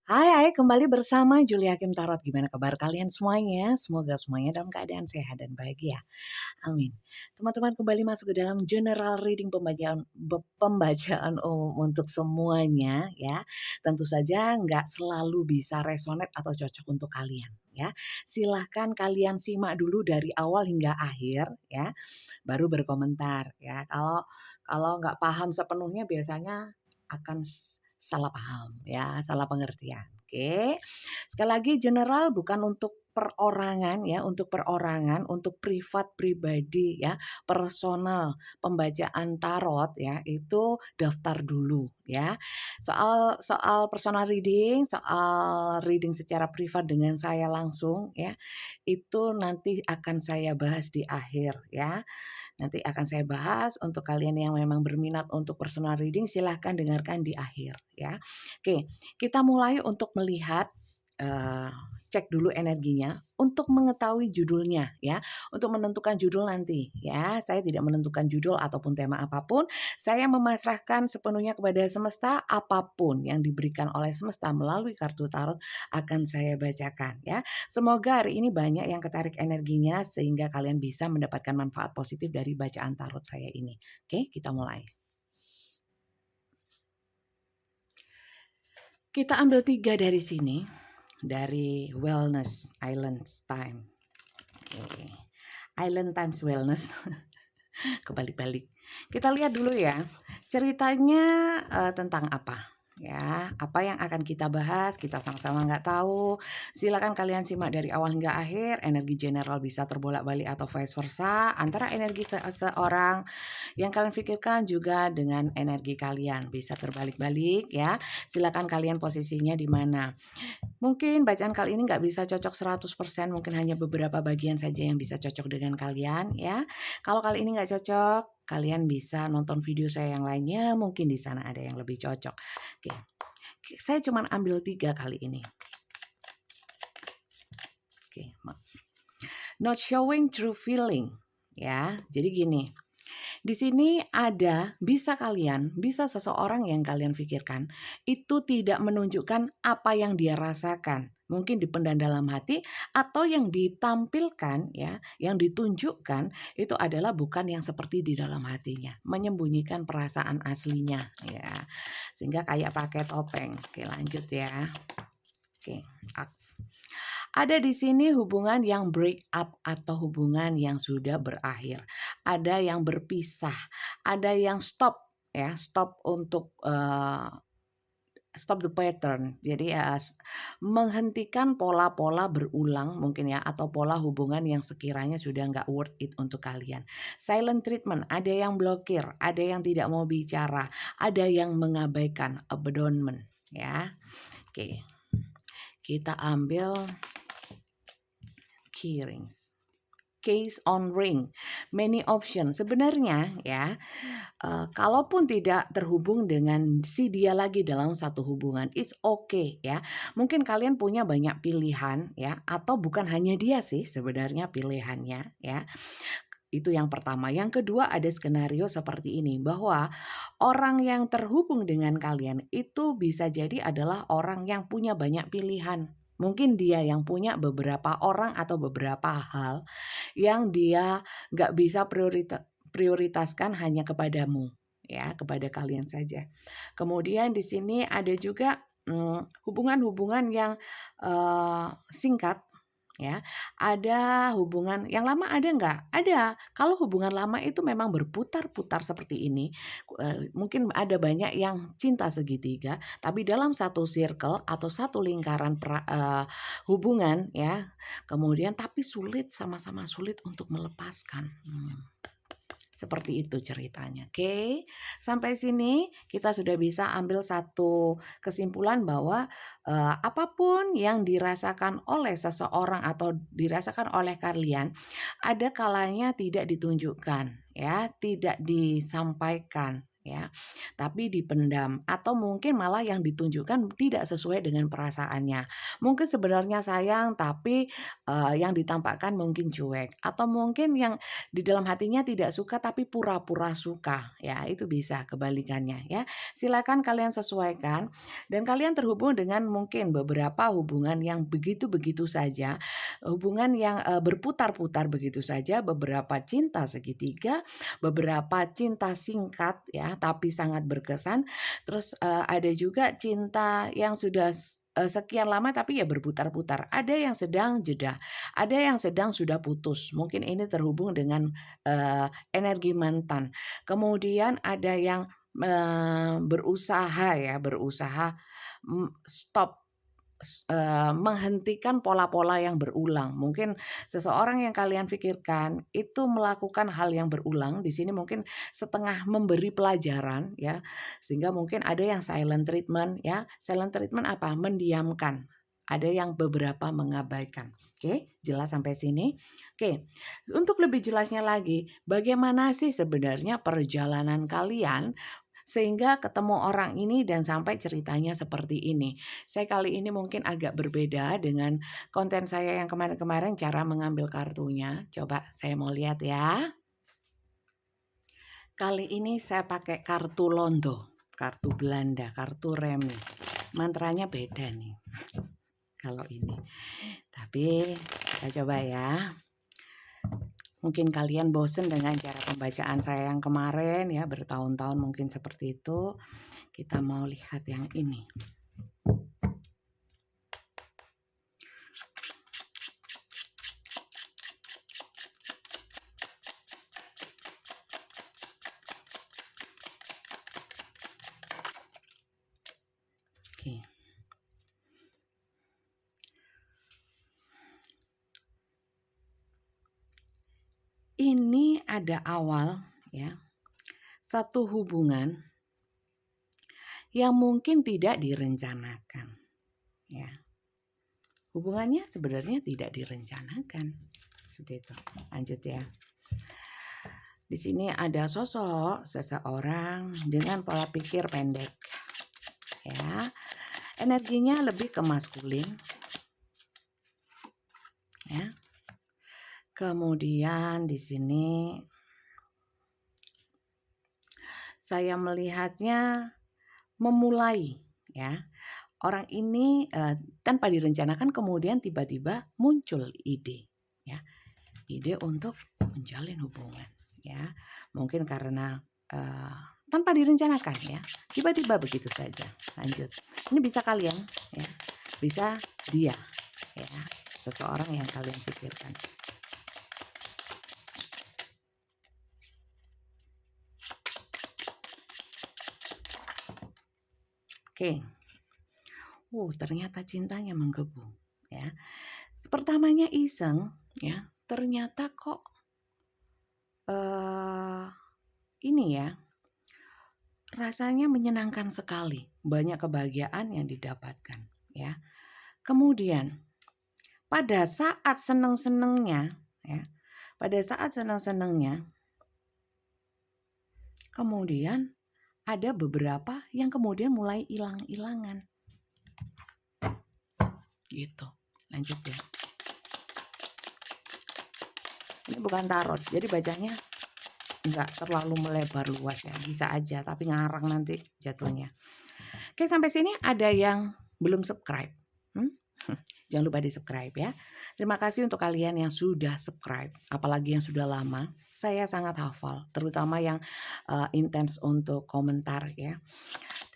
Hai, kembali bersama Julia Kim Tarot. Gimana kabar kalian semuanya? Semoga semuanya dalam keadaan sehat dan bahagia. Amin. Teman-teman kembali masuk ke dalam general reading pembacaan umum untuk semuanya ya. Tentu saja nggak selalu bisa resonate atau cocok untuk kalian ya. Silahkan kalian simak dulu dari awal hingga akhir ya. Baru berkomentar ya. Kalau nggak paham sepenuhnya biasanya akan salah paham ya, salah pengertian. Oke. Sekali lagi general bukan untuk perorangan ya, untuk privat pribadi ya, personal pembacaan tarot ya, itu daftar dulu ya. Soal soal personal reading, soal reading secara privat dengan saya langsung ya, itu nanti akan saya bahas di akhir ya. Nanti akan saya bahas untuk kalian yang memang berminat untuk personal reading silahkan dengarkan di akhir ya. Oke, kita mulai untuk melihat eh, cek dulu energinya untuk mengetahui judulnya ya, untuk menentukan judul nanti ya. Saya tidak menentukan judul ataupun tema apapun, saya memasrahkan sepenuhnya kepada semesta, apapun yang diberikan oleh semesta melalui kartu tarot akan saya bacakan ya. Semoga hari ini banyak yang ketarik energinya sehingga kalian bisa mendapatkan manfaat positif dari bacaan tarot saya ini. Oke, kita mulai. Kita ambil 3 dari sini, dari Wellness Islands Time. Oke. Island Times Wellness. Kebalik-balik. Kita lihat dulu ya, ceritanya tentang apa? Ya, apa yang akan kita bahas, kita sama-sama nggak tahu. Silakan kalian simak dari awal hingga akhir. Energi general bisa terbolak-balik atau vice versa antara energi seseorang yang kalian pikirkan juga dengan energi kalian bisa terbalik-balik ya. Silakan kalian posisinya di mana. Mungkin bacaan kali ini nggak bisa cocok 100%, mungkin hanya beberapa bagian saja yang bisa cocok dengan kalian ya. Kalau kali ini nggak cocok, kalian bisa nonton video saya yang lainnya, mungkin di sana ada yang lebih cocok. Oke, saya cuma ambil 3 kali ini. Oke, mas. Not showing true feeling ya. Jadi gini, di sini bisa seseorang yang kalian pikirkan itu tidak menunjukkan apa yang dia rasakan. Mungkin dipendam dalam hati atau yang ditampilkan ya, yang ditunjukkan itu adalah bukan yang seperti di dalam hatinya, menyembunyikan perasaan aslinya ya. Sehingga kayak pakai topeng. Oke, lanjut ya. Oke, aks. Ada di sini hubungan yang break up atau hubungan yang sudah berakhir. Ada yang berpisah, ada yang stop ya, stop untuk stop the pattern. Jadi menghentikan pola-pola berulang mungkin ya, atau pola hubungan yang sekiranya sudah nggak worth it untuk kalian. Silent treatment, ada yang blokir, ada yang tidak mau bicara, ada yang mengabaikan, abandonment ya. Oke, kita ambil key rings. Case on ring, many option. Sebenarnya ya, kalaupun tidak terhubung dengan si dia lagi dalam satu hubungan, it's okay ya. Mungkin kalian punya banyak pilihan ya, atau bukan hanya dia sih sebenarnya pilihannya ya. Itu yang pertama. Yang kedua ada skenario seperti ini, bahwa orang yang terhubung dengan kalian itu bisa jadi adalah orang yang punya banyak pilihan. Mungkin dia yang punya beberapa orang atau beberapa hal yang dia nggak bisa prioritaskan hanya kepadamu ya, kepada kalian saja. Kemudian di sini ada juga hubungan-hubungan yang singkat ya. Ada hubungan yang lama, ada nggak? Ada. Kalau hubungan lama itu memang berputar-putar seperti ini, mungkin ada banyak yang cinta segitiga, tapi dalam satu circle atau satu lingkaran hubungan ya, kemudian tapi sulit, sama-sama sulit untuk melepaskan. Seperti itu ceritanya. Oke, sampai sini kita sudah bisa ambil satu kesimpulan bahwa apapun yang dirasakan oleh seseorang atau dirasakan oleh kalian, ada kalanya tidak ditunjukkan, ya, tidak disampaikan. ya, tapi dipendam atau mungkin malah yang ditunjukkan tidak sesuai dengan perasaannya. Mungkin sebenarnya sayang tapi, yang ditampakkan mungkin cuek atau mungkin yang di dalam hatinya tidak suka tapi pura-pura suka, ya itu bisa kebalikannya ya. Silakan kalian sesuaikan dan kalian terhubung dengan mungkin beberapa hubungan yang begitu-begitu saja, hubungan yang, berputar-putar begitu saja, beberapa cinta segitiga, beberapa cinta singkat ya, tapi sangat berkesan. Terus, ada juga cinta yang sudah sekian lama tapi ya berputar-putar. Ada yang sedang jeda, ada yang sedang sudah putus. Mungkin ini terhubung dengan, energi mantan. Kemudian ada yang, berusaha ya, berusaha, stop menghentikan pola-pola yang berulang. Mungkin seseorang yang kalian pikirkan itu melakukan hal yang berulang, di sini mungkin setengah memberi pelajaran ya, sehingga mungkin ada yang silent treatment ya. Silent treatment apa? Mendiamkan. Ada yang beberapa mengabaikan. Oke, jelas sampai sini? Oke, untuk lebih jelasnya lagi, bagaimana sih sebenarnya perjalanan kalian sehingga ketemu orang ini dan sampai ceritanya seperti ini. Saya kali ini mungkin agak berbeda dengan konten saya yang kemarin-kemarin cara mengambil kartunya. Coba saya mau lihat ya. Kali ini saya pakai kartu londo, kartu Belanda, kartu remi. Mantranya beda nih kalau ini. Tapi kita coba ya. Mungkin kalian bosen dengan cara pembacaan saya yang kemarin ya, bertahun-tahun mungkin seperti itu. Kita mau lihat yang ini. Oke. Ini ada awal ya, satu hubungan yang mungkin tidak direncanakan ya. Hubungannya sebenarnya tidak direncanakan. Seperti itu. Lanjut ya. Di sini ada sosok seseorang dengan pola pikir pendek. Ya. Energinya lebih ke maskulin. Ya. Kemudian di sini saya melihatnya memulai ya. Orang ini tanpa direncanakan kemudian tiba-tiba muncul ide ya. Ide untuk menjalin hubungan ya. Mungkin karena tanpa direncanakan ya. Tiba-tiba begitu saja. Lanjut. Ini bisa kalian ya. Bisa dia ya. Seseorang yang kalian pikirkan. Oke. Ternyata cintanya menggebu ya. Pertamanya iseng ya, ternyata kok ini ya, rasanya menyenangkan sekali, banyak kebahagiaan yang didapatkan ya. Kemudian pada saat seneng-senengnya ya, pada saat seneng-senengnya kemudian ada beberapa yang kemudian mulai hilang-hilangan. Gitu. Lanjut ya. Ini bukan tarot, jadi bacanya enggak terlalu melebar luas ya, bisa aja tapi ngarang nanti jatuhnya. Oke, sampai sini ada yang belum subscribe? Jangan lupa di-subscribe ya. Terima kasih untuk kalian yang sudah subscribe, apalagi yang sudah lama. Saya sangat hafal, terutama yang intens untuk komentar ya.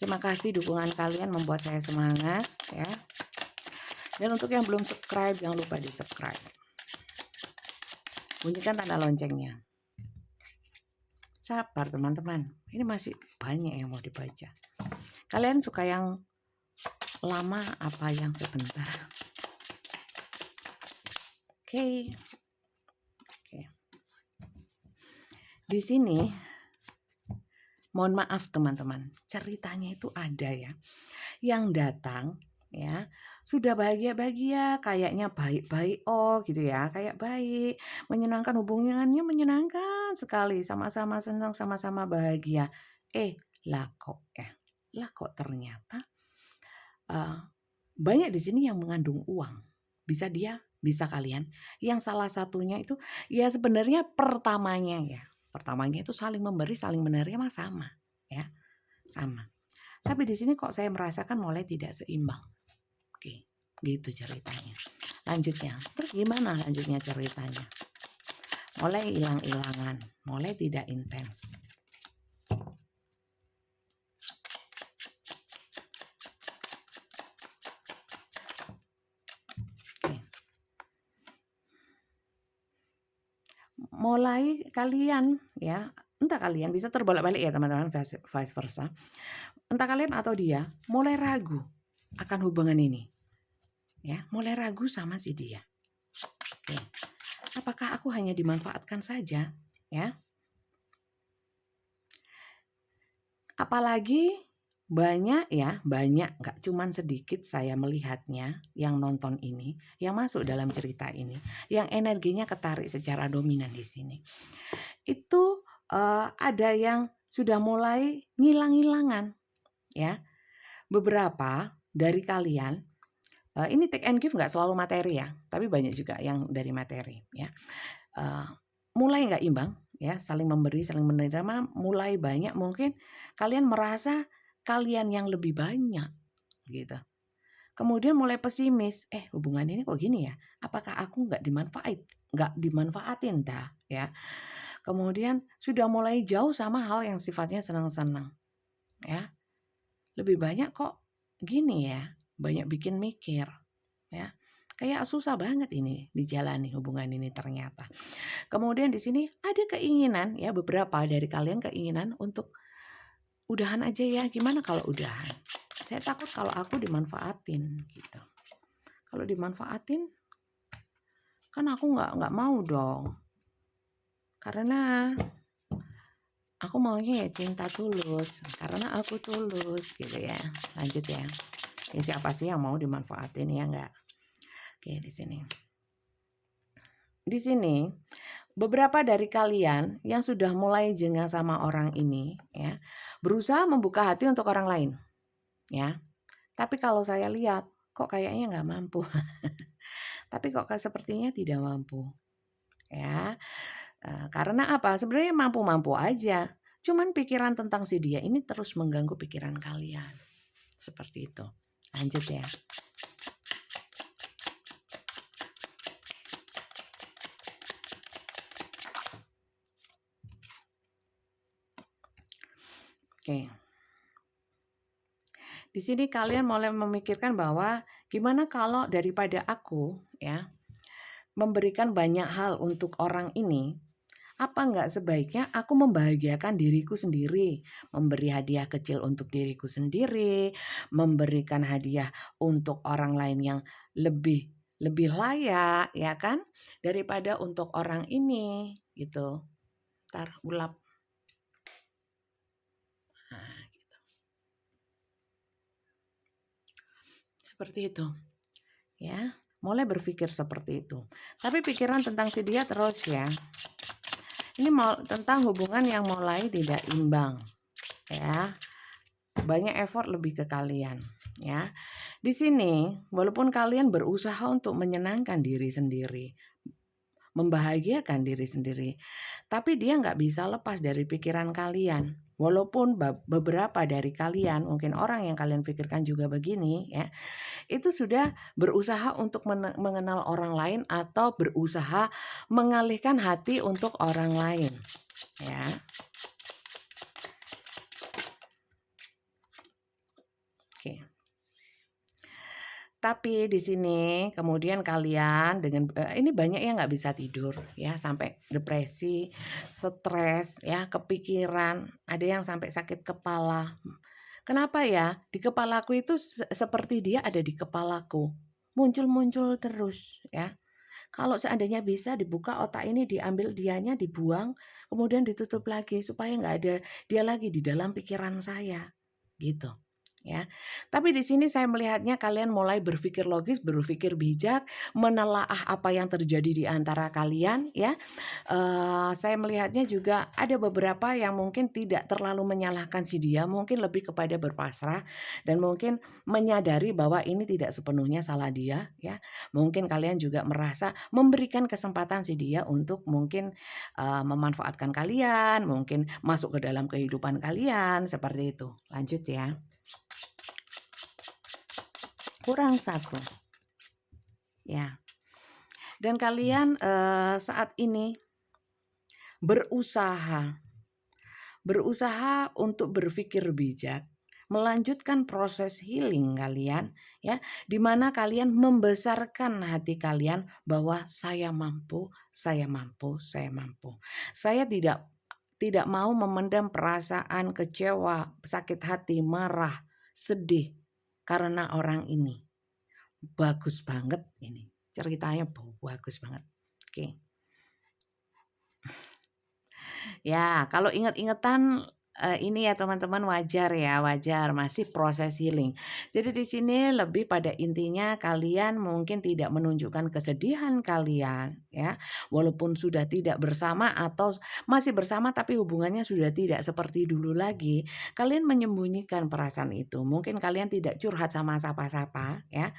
Terima kasih dukungan kalian membuat saya semangat ya. Dan untuk yang belum subscribe, jangan lupa di-subscribe. Bunyikan tanda loncengnya. Sabar teman-teman, ini masih banyak yang mau dibaca. Kalian suka yang lama apa yang sebentar? Oke. Di sini, mohon maaf teman-teman, ceritanya itu ada ya, yang datang ya sudah bahagia-bahagia, kayaknya baik-baik gitu ya, kayak baik, menyenangkan, hubungannya menyenangkan sekali, sama-sama senang, sama-sama bahagia. Lah kok ternyata banyak di sini yang mengandung uang. Bisa kalian. Yang salah satunya itu ya sebenarnya pertamanya itu saling memberi, saling menerima sama, ya, sama. Tapi di sini kok saya merasakan mulai tidak seimbang. Oke, gitu ceritanya. Lanjutnya, terus gimana lanjutnya ceritanya? Mulai hilang-hilangan, mulai tidak intens. Mulai kalian ya, entah kalian bisa terbolak-balik ya teman-teman, vice versa. Entah kalian atau dia mulai ragu akan hubungan ini. Ya, mulai ragu sama si dia. Oke. Apakah aku hanya dimanfaatkan saja, ya? Apalagi banyak, nggak cuman sedikit saya melihatnya yang nonton ini, yang masuk dalam cerita ini, yang energinya ketarik secara dominan di sini. Itu ada yang sudah mulai ngilang-ngilangan, ya. Beberapa dari kalian, ini take and give nggak selalu materi ya, tapi banyak juga yang dari materi, ya. Mulai nggak imbang, ya, saling memberi, saling menerima, mulai banyak mungkin kalian merasa kalian yang lebih banyak, gitu. Kemudian mulai pesimis, hubungan ini kok gini ya? Apakah aku nggak dimanfaatin dah, ya? Kemudian sudah mulai jauh sama hal yang sifatnya senang-senang, ya. Lebih banyak kok gini ya, banyak bikin mikir, ya. Kayak susah banget ini dijalani hubungan ini ternyata. Kemudian di sini ada keinginan, ya, beberapa dari kalian keinginan untuk udahan aja ya. Gimana kalau udahan? Saya takut kalau aku dimanfaatin gitu. Kalau dimanfaatin kan aku nggak mau dong. Karena aku maunya ya cinta tulus, karena aku tulus gitu ya. Lanjut ya. Ya siapa sih yang mau dimanfaatin, ya enggak? Oke, di sini. Di sini beberapa dari kalian yang sudah mulai jengah sama orang ini, ya, berusaha membuka hati untuk orang lain, ya. Tapi kalau saya lihat kok kayaknya nggak mampu. Tapi kok sepertinya tidak mampu, ya. Karena apa? Sebenarnya mampu-mampu aja. Cuman pikiran tentang si dia ini terus mengganggu pikiran kalian. Seperti itu. Lanjut ya. Oke. Di sini kalian mulai memikirkan bahwa gimana kalau daripada aku, ya, memberikan banyak hal untuk orang ini, apa enggak sebaiknya aku membahagiakan diriku sendiri, memberi hadiah kecil untuk diriku sendiri, memberikan hadiah untuk orang lain yang lebih layak, ya kan, daripada untuk orang ini gitu. Ntar ulap. Nah, gitu. Seperti itu, ya. Mulai berpikir seperti itu. Tapi pikiran tentang si dia terus ya. Ini tentang hubungan yang mulai tidak imbang, ya. Banyak effort lebih ke kalian, ya. Di sini walaupun kalian berusaha untuk menyenangkan diri sendiri, membahagiakan diri sendiri, tapi dia nggak bisa lepas dari pikiran kalian. Walaupun beberapa dari kalian, mungkin orang yang kalian pikirkan juga begini, ya, itu sudah berusaha untuk mengenal orang lain atau berusaha mengalihkan hati untuk orang lain, ya. Oke. Tapi di sini kemudian kalian dengan ini banyak yang nggak bisa tidur, ya, sampai depresi, stres, ya, kepikiran, ada yang sampai sakit kepala. Kenapa ya? Di kepalaku itu seperti dia ada di kepalaku, muncul-muncul terus, ya. Kalau seandainya bisa dibuka otak ini, diambil dianya, dibuang, kemudian ditutup lagi supaya nggak ada dia lagi di dalam pikiran saya, gitu. ya. Tapi di sini saya melihatnya kalian mulai berpikir logis, berpikir bijak, menelaah apa yang terjadi di antara kalian ya. Saya melihatnya juga ada beberapa yang mungkin tidak terlalu menyalahkan si dia, mungkin lebih kepada berpasrah dan mungkin menyadari bahwa ini tidak sepenuhnya salah dia ya. Mungkin kalian juga merasa memberikan kesempatan si dia untuk mungkin, memanfaatkan kalian, mungkin masuk ke dalam kehidupan kalian, seperti itu. Lanjut ya. Kurang satu, ya. Dan kalian, saat ini berusaha untuk berpikir bijak, melanjutkan proses healing kalian ya, di mana kalian membesarkan hati kalian bahwa saya mampu, saya mampu, saya mampu. Saya tidak mau memendam perasaan kecewa, sakit hati, marah, sedih karena orang ini. Bagus banget ini. Ceritanya bagus banget. Oke. Ya, kalau inget-ingetan, ini ya teman-teman wajar ya, wajar masih proses healing. Jadi di sini lebih pada intinya kalian mungkin tidak menunjukkan kesedihan kalian ya, walaupun sudah tidak bersama atau masih bersama tapi hubungannya sudah tidak seperti dulu lagi, kalian menyembunyikan perasaan itu. Mungkin kalian tidak curhat sama siapa-siapa ya,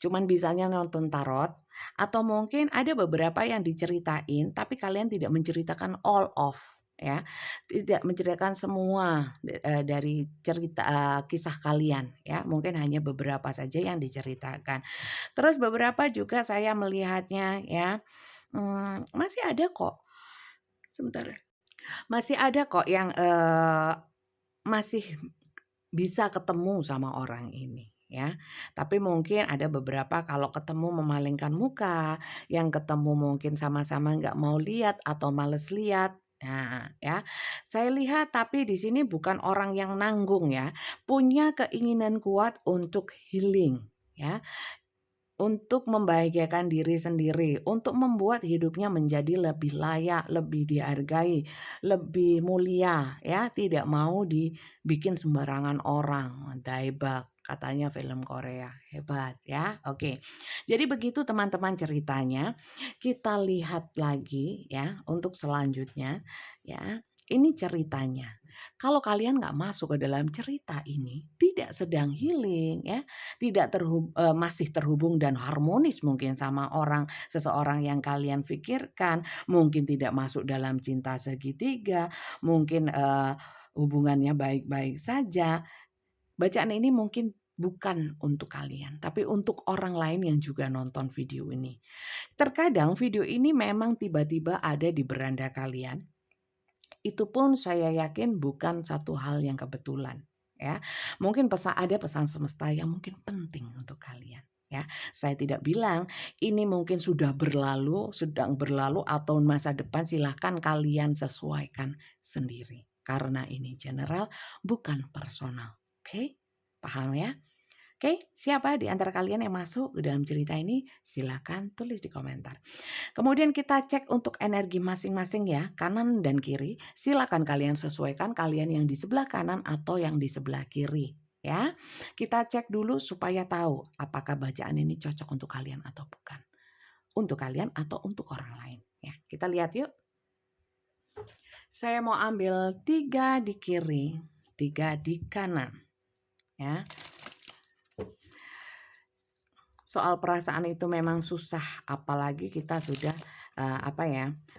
cuman bisanya nonton tarot atau mungkin ada beberapa yang diceritain tapi kalian tidak menceritakan all of ya. Tidak menceritakan semua dari cerita kisah kalian ya, mungkin hanya beberapa saja yang diceritakan. Terus beberapa juga saya melihatnya ya, masih ada kok sebentar ya, masih ada kok yang, masih bisa ketemu sama orang ini ya. Tapi mungkin ada beberapa kalau ketemu memalingkan muka, yang ketemu mungkin sama-sama nggak mau lihat atau males lihat. Nah, ya. Saya lihat tapi di sini bukan orang yang nanggung ya, punya keinginan kuat untuk healing ya. Untuk membahagiakan diri sendiri, untuk membuat hidupnya menjadi lebih layak, lebih dihargai, lebih mulia ya, tidak mau dibikin sembarangan orang. Daebak katanya film Korea, hebat ya. Oke. Jadi begitu teman-teman ceritanya. Kita lihat lagi ya untuk selanjutnya ya. Ini ceritanya. Kalau kalian nggak masuk ke dalam cerita ini, tidak sedang healing ya, tidak masih terhubung dan harmonis mungkin sama seseorang yang kalian pikirkan, mungkin tidak masuk dalam cinta segitiga, mungkin, hubungannya baik-baik saja. Bacaan ini mungkin bukan untuk kalian, tapi untuk orang lain yang juga nonton video ini. Terkadang video ini memang tiba-tiba ada di beranda kalian, itu pun saya yakin bukan satu hal yang kebetulan ya. Mungkin ada pesan semesta yang mungkin penting untuk kalian ya. Saya tidak bilang ini mungkin sudah berlalu, sedang berlalu atau masa depan, silahkan kalian sesuaikan sendiri. Karena ini general bukan personal. Oke? Paham ya? Oke, siapa di antara kalian yang masuk ke dalam cerita ini? Silakan tulis di komentar. Kemudian kita cek untuk energi masing-masing ya, kanan dan kiri. Silakan kalian sesuaikan, kalian yang di sebelah kanan atau yang di sebelah kiri ya. Kita cek dulu supaya tahu apakah bacaan ini cocok untuk kalian atau bukan. Untuk kalian atau untuk orang lain ya. Kita lihat yuk. Saya mau ambil 3 di kiri, 3 di kanan ya. Soal perasaan itu memang susah, apalagi kita sudah,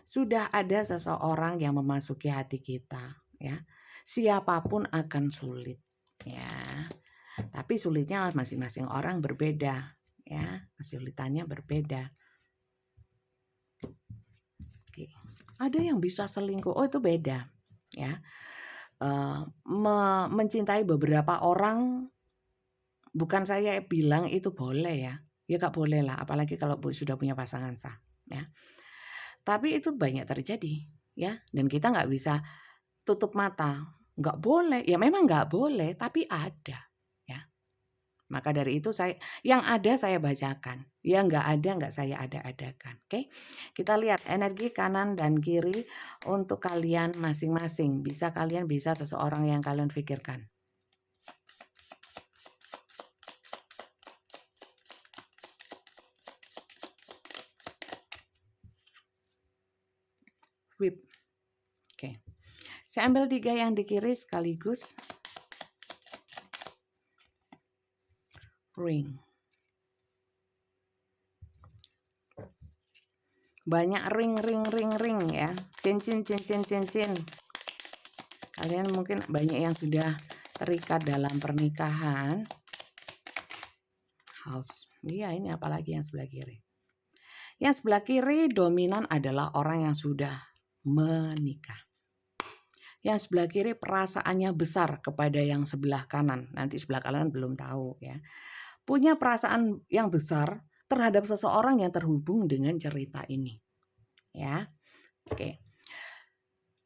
sudah ada seseorang yang memasuki hati kita, ya. Siapapun akan sulit, ya. Tapi sulitnya masing-masing orang berbeda, ya. Kesulitannya berbeda. Oke. Ada yang bisa selingkuh, oh itu beda, ya. Mencintai beberapa orang, bukan saya bilang itu boleh ya. Ya Kak boleh lah, apalagi kalau sudah punya pasangan sah, ya. Tapi itu banyak terjadi, ya, dan kita nggak bisa tutup mata, nggak boleh, ya memang nggak boleh, tapi ada, ya. Maka dari itu yang ada saya bacakan, yang nggak ada nggak saya ada-adakan, oke. Kita lihat energi kanan dan kiri untuk kalian masing-masing, kalian bisa seseorang yang kalian pikirkan. whip. Oke. Saya ambil 3 yang di kiri sekaligus. Ring. Banyak ring ya. Cincin. Kalian mungkin banyak yang sudah terikat dalam pernikahan. House. Iya, ini apalagi yang sebelah kiri. Yang sebelah kiri dominan adalah orang yang sudah menikah. Yang sebelah kiri perasaannya besar kepada yang sebelah kanan. Nanti sebelah kanan belum tahu ya. Punya perasaan yang besar terhadap seseorang yang terhubung dengan cerita ini. Ya. Oke.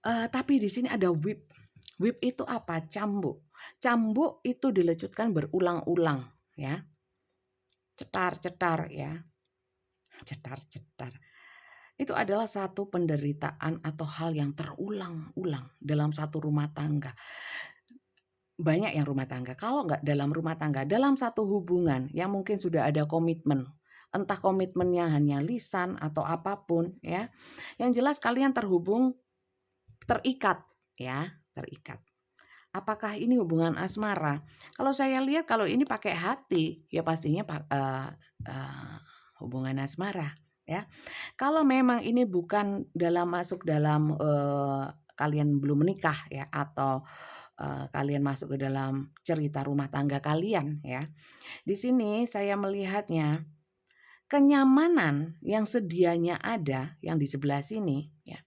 Tapi di sini ada whip. Whip itu apa? Cambuk. Cambuk itu dilecutkan berulang-ulang ya. Cetar ya. Cetar. Itu adalah satu penderitaan atau hal yang terulang-ulang dalam satu rumah tangga. Banyak yang rumah tangga. Kalau nggak dalam rumah tangga, dalam satu hubungan yang mungkin sudah ada komitmen. Entah komitmennya hanya lisan atau apapun ya. Yang jelas kalian terikat ya, terikat. Apakah ini hubungan asmara? Kalau saya lihat kalau ini pakai hati, ya pastinya hubungan asmara ya. Kalau memang ini bukan masuk dalam kalian belum menikah ya, atau kalian masuk ke dalam cerita rumah tangga kalian ya. Di sini saya melihatnya kenyamanan yang sedianya ada yang di sebelah sini ya.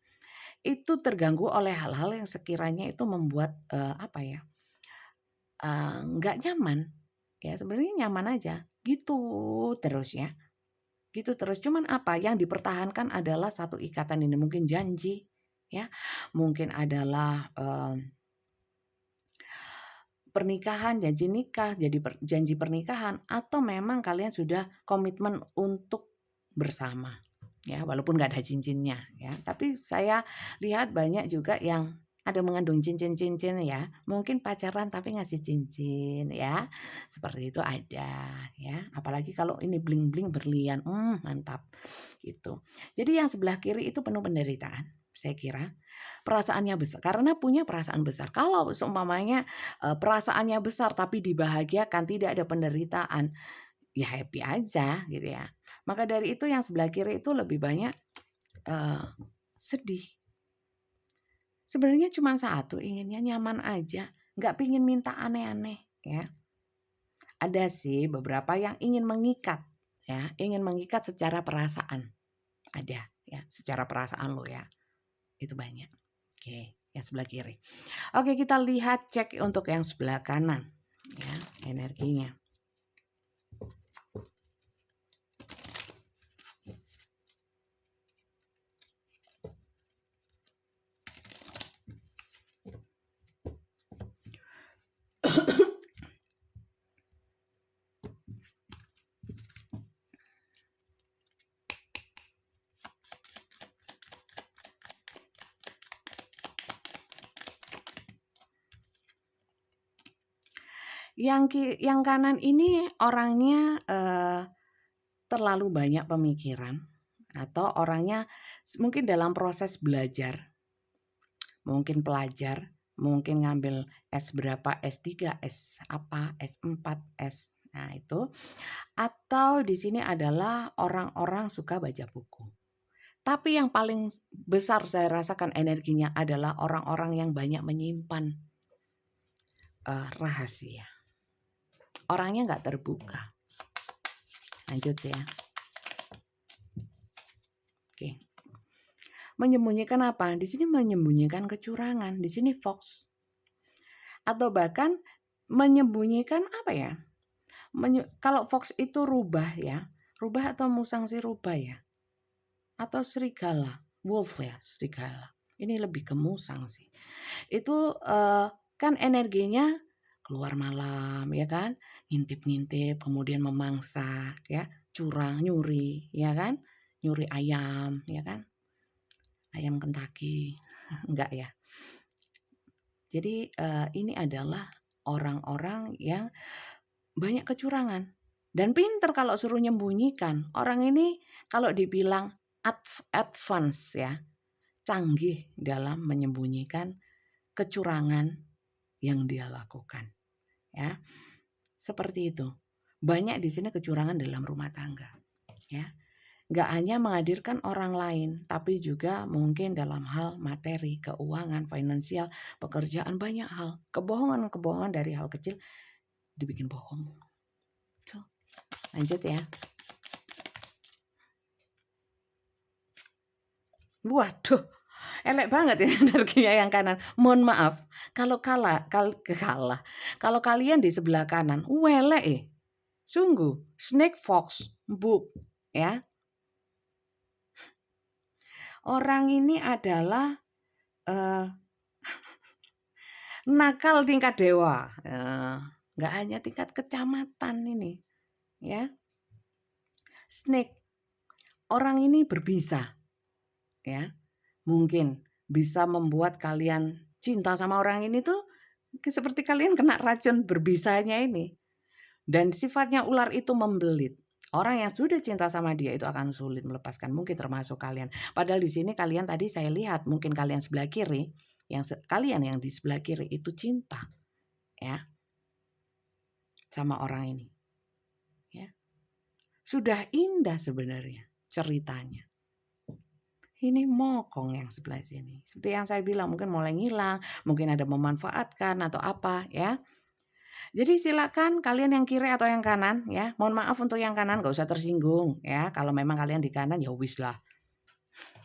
Itu terganggu oleh hal-hal yang sekiranya itu membuat nggak nyaman ya. Sebenarnya nyaman aja gitu terus ya. Gitu terus, cuman apa yang dipertahankan adalah satu ikatan ini, mungkin janji ya, mungkin adalah pernikahan, janji nikah, janji pernikahan, atau memang kalian sudah komitmen untuk bersama ya, walaupun nggak ada cincinnya ya. Tapi saya lihat banyak juga yang ada mengandung cincin-cincin ya, mungkin pacaran tapi ngasih cincin ya, seperti itu ada ya. Apalagi kalau ini bling-bling berlian, mantap gitu. Jadi yang sebelah kiri itu penuh penderitaan, saya kira. Perasaannya besar, karena punya perasaan besar. Kalau seumpamanya perasaannya besar tapi dibahagiakan, tidak ada penderitaan, ya happy aja gitu ya. Maka dari itu yang sebelah kiri itu lebih banyak sedih. Sebenarnya cuma satu, inginnya nyaman aja, nggak pingin minta aneh-aneh ya. Ada sih beberapa yang ingin mengikat ya, ingin mengikat secara perasaan. Ada ya, secara perasaan lo ya. Itu banyak. Oke, yang sebelah kiri. Oke, kita lihat cek untuk yang sebelah kanan ya, energinya. Yang kanan ini orangnya terlalu banyak pemikiran, atau orangnya mungkin dalam proses belajar, mungkin pelajar, mungkin ngambil S berapa, S3, S apa, S4, S. Nah, itu. Atau di sini adalah orang-orang suka baca buku. Tapi yang paling besar saya rasakan energinya adalah orang-orang yang banyak menyimpan rahasia. Orangnya nggak terbuka. Lanjut ya. Oke. Menyembunyikan apa? Di sini menyembunyikan kecurangan. Di sini Fox. Atau bahkan menyembunyikan apa ya? Kalau Fox itu rubah ya. Rubah atau musang sih rubah ya. Atau serigala. Wolf ya, serigala. Ini lebih ke musang sih. Itu kan energinya keluar malam ya kan, ngintip-ngintip, kemudian memangsa ya, curang, nyuri ya kan, nyuri ayam ya kan, ayam Kentucky enggak ya. Jadi ini adalah orang-orang yang banyak kecurangan dan pinter kalau suruh nyembunyikan. Orang ini kalau dibilang advance ya, canggih dalam menyembunyikan kecurangan yang dia lakukan. Ya, seperti itu. Banyak di sini kecurangan dalam rumah tangga. Ya, nggak hanya menghadirkan orang lain, tapi juga mungkin dalam hal materi, keuangan, finansial, pekerjaan, banyak hal. Kebohongan-kebohongan dari hal kecil dibikin bohong. Tuh, lanjut ya. Waduh, elek banget ya energinya yang kanan. Mohon maaf, kalau kalau kalian di sebelah kanan, welek sungguh, snake fox, book, ya. Orang ini adalah nakal tingkat dewa. Nggak hanya tingkat kecamatan ini, ya. Snake, orang ini berbisa, ya. Mungkin bisa membuat kalian cinta sama orang ini tuh seperti kalian kena racun berbisanya ini. Dan sifatnya ular itu membelit. Orang yang sudah cinta sama dia itu akan sulit melepaskan, mungkin termasuk kalian. Padahal di sini kalian tadi saya lihat, mungkin kalian sebelah kiri, kalian yang di sebelah kiri itu cinta, ya, sama orang ini. Ya. Sudah indah sebenarnya ceritanya. Ini mokong yang sebelah sini. Seperti yang saya bilang, mungkin mulai ngilang, mungkin ada memanfaatkan atau apa, ya. Jadi silakan kalian yang kiri atau yang kanan, ya. Mohon maaf untuk yang kanan, gak usah tersinggung, ya. Kalau memang kalian di kanan, ya wis lah.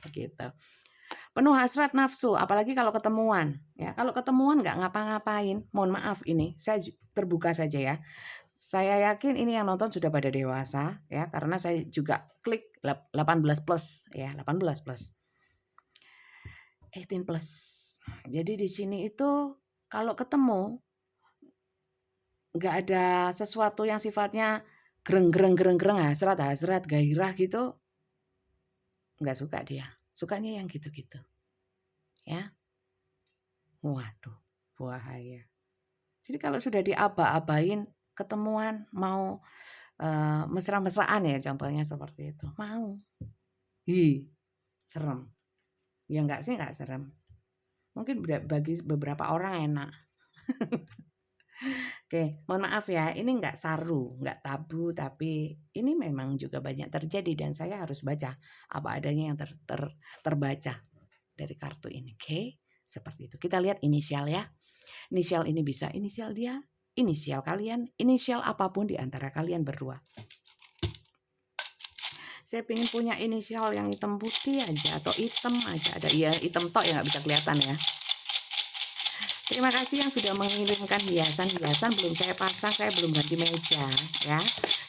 Begitu. Penuh hasrat nafsu, apalagi kalau ketemuan, ya. Kalau ketemuan nggak ngapa-ngapain, mohon maaf ini, saya terbuka saja ya. Saya yakin ini yang nonton sudah pada dewasa, ya, karena saya juga klik 18 plus, ya, 18 plus. 18 plus. Jadi di sini itu kalau ketemu nggak ada sesuatu yang sifatnya gereng hasrat gairah gitu, nggak suka dia. Sukanya yang gitu-gitu, ya. Waduh, bahaya. Jadi kalau sudah diaba-abain ketemuan mau mesra-mesraan ya, contohnya seperti itu, mau. Serem. Ya enggak sih, enggak serem. Mungkin bagi beberapa orang enak. Oke, mohon maaf ya, ini enggak saru, enggak tabu, tapi ini memang juga banyak terjadi dan saya harus baca apa adanya yang terbaca dari kartu ini. Oke, seperti itu. Kita lihat inisial ya. Inisial ini bisa inisial dia, inisial kalian, inisial apapun di antara kalian berdua. Saya pengen punya inisial yang hitam putih aja atau hitam aja, ada iya hitam tok ya nggak bisa kelihatan ya. Terima kasih yang sudah mengirimkan hiasan-hiasan, belum saya pasang, saya belum ganti meja ya.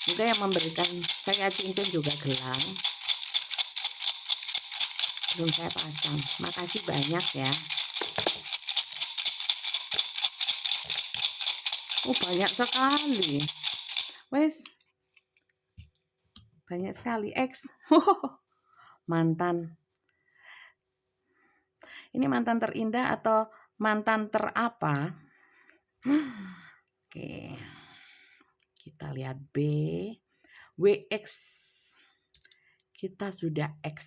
Juga yang memberikan saya cincin juga gelang, belum saya pasang. Makasih banyak ya. Banyak sekali. Wes, banyak sekali X. Mantan. Ini mantan terindah atau mantan terapa? Oke. Kita lihat B. WX. Kita sudah X.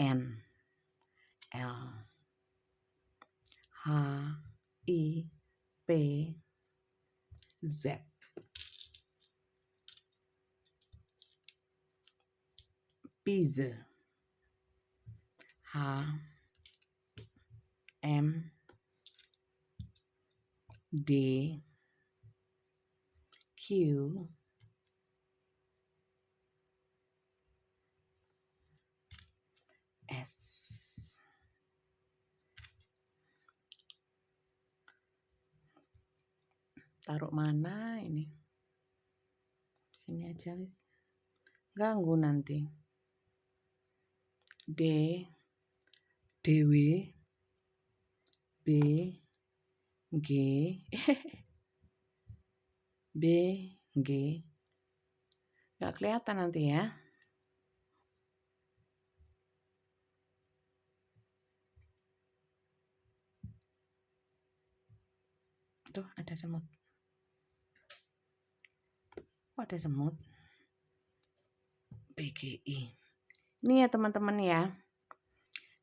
N. L. H. I. P. Z. Pizza. H. M. D. Q. S. Taruh mana ini? Sini aja wis. Ganggu nanti. D. Dewi. B. G. B. G. Gak kelihatan nanti ya. Tuh ada semut. Ada semut. BGI. Ini ya teman-teman ya.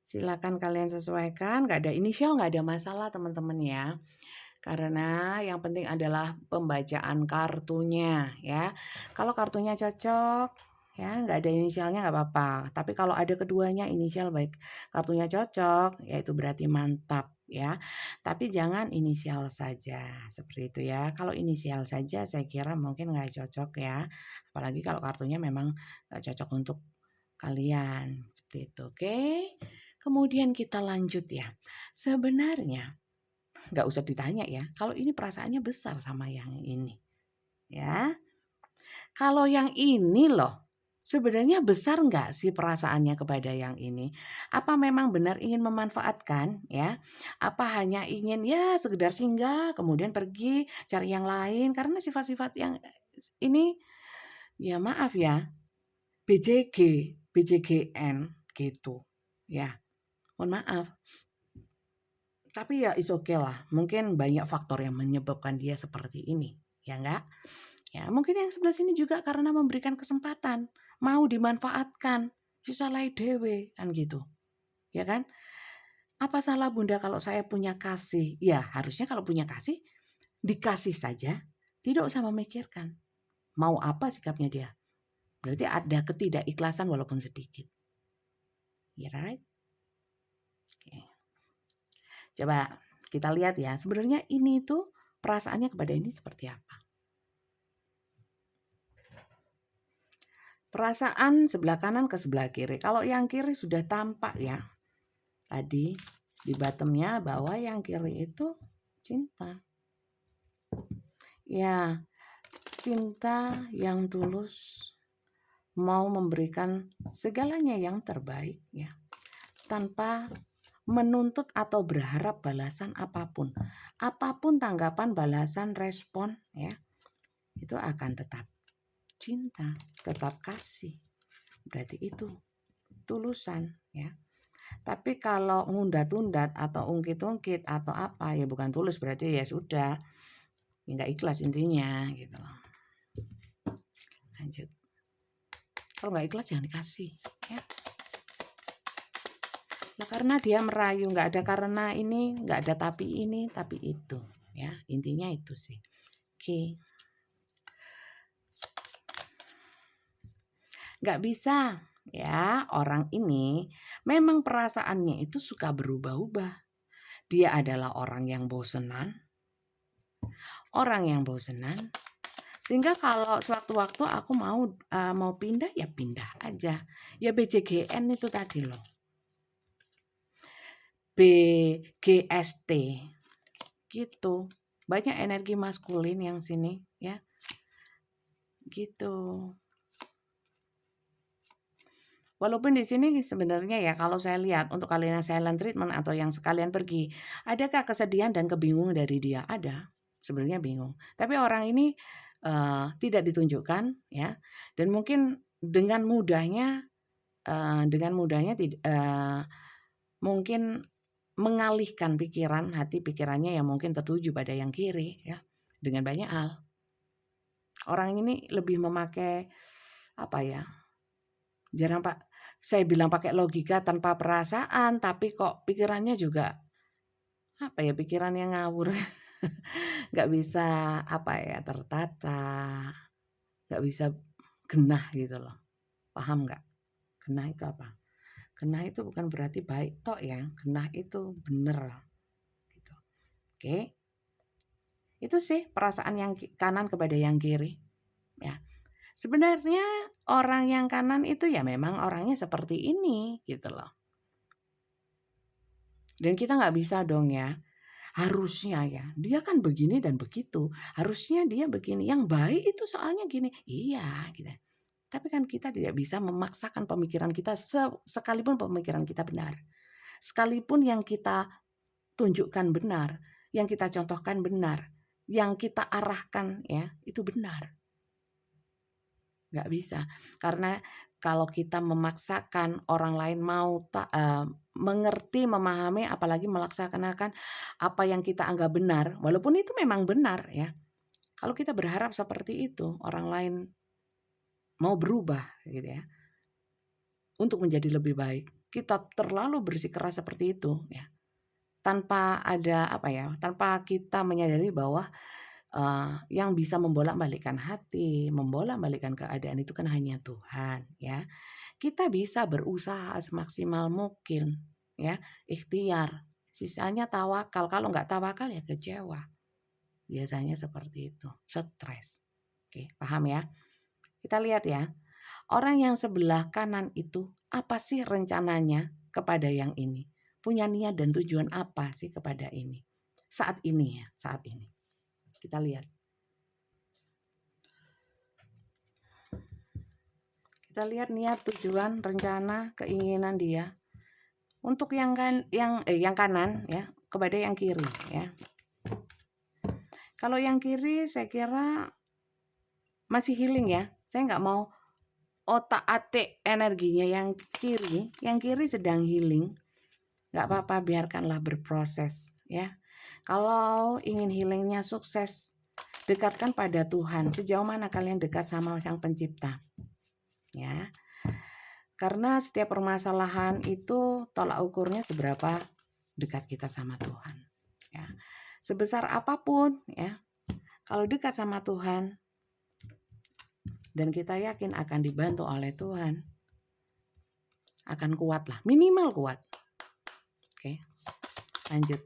Silakan kalian sesuaikan, nggak ada inisial nggak ada masalah teman-teman ya. Karena yang penting adalah pembacaan kartunya ya. Kalau kartunya cocok ya nggak ada inisialnya nggak apa-apa. Tapi kalau ada keduanya inisial baik kartunya cocok ya itu berarti mantap ya. Tapi jangan inisial saja seperti itu ya. Kalau inisial saja saya kira mungkin nggak cocok ya. Apalagi kalau kartunya memang nggak cocok untuk kalian seperti itu. Oke. Kemudian kita lanjut ya. Sebenarnya nggak usah ditanya ya, kalau ini perasaannya besar sama yang ini, ya. Kalau yang ini loh, sebenarnya besar nggak sih perasaannya kepada yang ini? Apa memang benar ingin memanfaatkan ya? Apa hanya ingin ya sekedar singgah, kemudian pergi cari yang lain? Karena sifat-sifat yang ini ya maaf ya, BJG, BJGN gitu, ya. Mohon maaf. Tapi ya is okay lah, mungkin banyak faktor yang menyebabkan dia seperti ini, ya enggak? Ya mungkin yang sebelah sini juga karena memberikan kesempatan, mau dimanfaatkan, susah lai dewe, kan gitu, ya kan? Apa salah Bunda kalau saya punya kasih? Ya harusnya kalau punya kasih, dikasih saja, tidak usah memikirkan. Mau apa sikapnya dia? Berarti ada ketidakikhlasan walaupun sedikit. Ya right? Oke. Coba kita lihat ya, sebenarnya ini tuh perasaannya kepada ini seperti apa? Perasaan sebelah kanan ke sebelah kiri. Kalau yang kiri sudah tampak ya. Tadi di bottomnya bahwa yang kiri itu cinta. Ya, cinta yang tulus mau memberikan segalanya yang terbaik ya. Tanpa menuntut atau berharap balasan apapun. Apapun tanggapan, balasan, respon ya. Itu akan tetap cinta, tetap kasih. Berarti itu tulusan ya. Tapi kalau ngundat-undat atau ungkit-ungkit atau apa ya bukan tulus berarti ya sudah ya nggak ikhlas intinya gitu loh. Lanjut. Kalau nggak ikhlas jangan dikasih ya. Nah, karena dia merayu nggak ada karena ini nggak ada tapi ini tapi itu ya intinya itu sih. Oke. Nggak bisa ya orang ini memang perasaannya itu suka berubah-ubah. Dia adalah orang yang bosenan. Orang yang bosenan. Sehingga kalau sewaktu-waktu aku mau pindah ya pindah aja. Ya BJGN itu tadi loh. BGST gitu. Banyak energi maskulin yang sini ya. Gitu. Walaupun di sini sebenarnya ya kalau saya lihat untuk kalian yang silent treatment atau yang sekalian pergi, adakah kesedihan dan kebingungan dari dia? Ada. Sebenarnya bingung. Tapi orang ini tidak ditunjukkan ya. Dan mungkin dengan mudahnya mungkin mengalihkan pikiran, hati pikirannya yang mungkin tertuju pada yang kiri ya. Dengan banyak hal. Orang ini lebih memakai apa ya? Jarang Pak saya bilang pakai logika tanpa perasaan, tapi kok pikirannya juga apa ya, pikirannya ngawur. Nggak bisa apa ya, tertata, nggak bisa genah gitu loh. Paham nggak? Genah itu apa? Genah itu bukan berarti baik tok ya, genah itu bener gitu. Oke. Itu sih perasaan yang kanan kepada yang kiri ya. Sebenarnya orang yang kanan itu ya memang orangnya seperti ini gitu loh. Dan kita nggak bisa dong ya, harusnya ya, dia kan begini dan begitu, harusnya dia begini, yang baik itu soalnya gini, iya gitu. Tapi kan kita tidak bisa memaksakan pemikiran kita sekalipun pemikiran kita benar. Sekalipun yang kita tunjukkan benar, yang kita contohkan benar, yang kita arahkan ya, itu benar. Nggak bisa. Karena kalau kita memaksakan orang lain mau mengerti, memahami, apalagi melaksanakan apa yang kita anggap benar, walaupun itu memang benar ya. Kalau kita berharap seperti itu, orang lain mau berubah gitu ya, untuk menjadi lebih baik. kita terlalu bersikeras seperti itu ya, tanpa ada tanpa kita menyadari bahwa yang bisa membolak-balikkan hati, membolak-balikkan keadaan itu kan hanya Tuhan ya. Kita bisa berusaha semaksimal mungkin ya, ikhtiar, sisanya tawakal, kalau nggak tawakal ya kecewa. Biasanya seperti itu, stres. Oke, paham ya? Kita lihat ya, orang yang sebelah kanan itu apa sih rencananya kepada yang ini? Punya niat dan tujuan apa sih kepada ini? Saat ini ya, saat ini. Kita lihat. Kita lihat niat, tujuan, rencana, keinginan dia. Untuk yang kanan ya, kepada yang kiri ya. Kalau yang kiri saya kira masih healing ya. Saya nggak mau otak-atik energinya yang kiri sedang healing. Nggak apa-apa, biarkanlah berproses ya. Kalau ingin healingnya sukses, dekatkan pada Tuhan. Sejauh mana kalian dekat sama Sang Pencipta? Ya. Karena setiap permasalahan itu tolak ukurnya seberapa dekat kita sama Tuhan. Ya. Sebesar apapun ya, kalau dekat sama Tuhan dan kita yakin akan dibantu oleh Tuhan, akan kuat lah, minimal kuat. Oke, lanjut.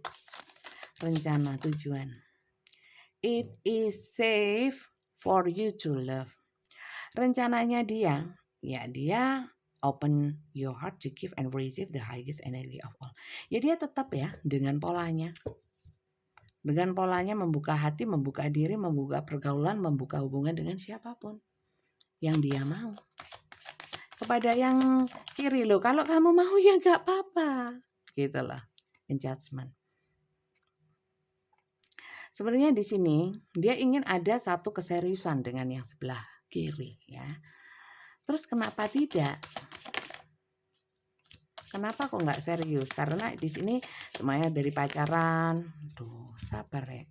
Rencana, tujuan. It is safe for you to love. Rencananya dia open your heart to give and receive the highest energy of all. Ya dia tetap ya dengan polanya. Dengan polanya membuka hati, membuka diri, membuka pergaulan, membuka hubungan dengan siapapun yang dia mau. Kepada yang kiri loh, kalau kamu mau ya gak apa-apa. Gitu loh, adjustment. Sebenarnya di sini dia ingin ada satu keseriusan dengan yang sebelah kiri ya. Terus kenapa tidak? Kenapa kok nggak serius? Karena di sini semuanya dari pacaran. Tuh, sabar ya.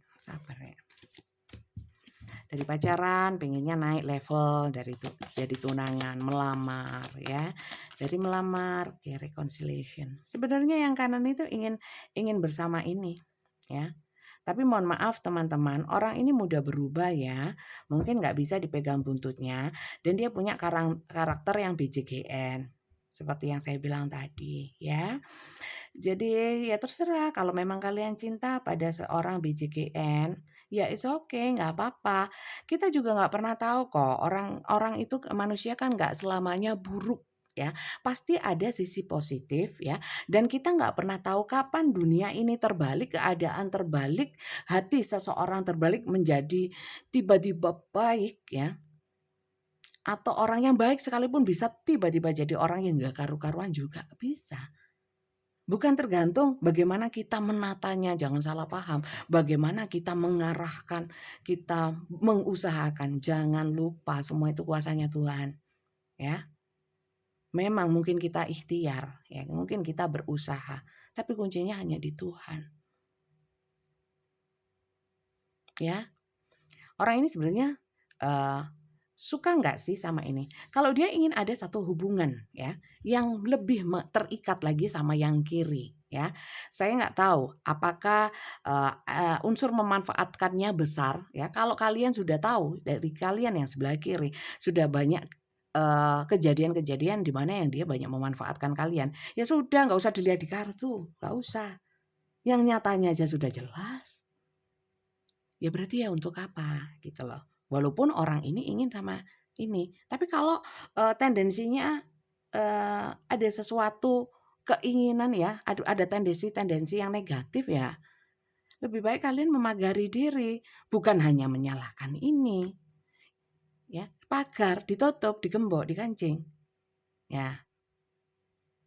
Dari pacaran pengennya naik level dari jadi tunangan, melamar ya. Dari melamar ke reconciliation. Sebenarnya yang kanan itu ingin bersama ini ya. Tapi mohon maaf teman-teman, orang ini mudah berubah ya. Mungkin nggak bisa dipegang buntutnya. Dan dia punya karakter yang BJGN. Seperti yang saya bilang tadi ya. Jadi ya terserah, kalau memang kalian cinta pada seorang BJGN, ya it's okay, nggak apa-apa. Kita juga nggak pernah tahu kok, orang itu manusia kan nggak selamanya buruk ya. Pasti ada sisi positif ya. Dan kita nggak pernah tahu kapan dunia ini terbalik, keadaan terbalik, hati seseorang terbalik menjadi tiba-tiba baik ya. Atau orang yang baik sekalipun bisa tiba-tiba jadi orang yang nggak karu-karuan juga bisa. Bukan tergantung bagaimana kita menatanya, jangan salah paham. Bagaimana kita mengarahkan, kita mengusahakan, jangan lupa semua itu kuasanya Tuhan. Ya. Memang mungkin kita ikhtiar, ya, mungkin kita berusaha, tapi kuncinya hanya di Tuhan. Ya. Orang ini sebenarnya suka nggak sih sama ini? Kalau dia ingin ada satu hubungan ya yang lebih terikat lagi sama yang kiri ya. Saya nggak tahu apakah unsur memanfaatkannya besar ya. Kalau kalian sudah tahu dari kalian yang sebelah kiri sudah banyak kejadian-kejadian di mana yang dia banyak memanfaatkan kalian. Ya sudah, nggak usah dilihat di kartu, nggak usah. Yang nyatanya aja sudah jelas. Ya berarti ya untuk apa gitu loh. Walaupun orang ini ingin sama ini, tapi kalau tendensinya ada sesuatu keinginan ya, ada tendensi yang negatif ya, lebih baik kalian memagari diri, bukan hanya menyalahkan ini, ya pagar ditutup, digembok, dikancing, ya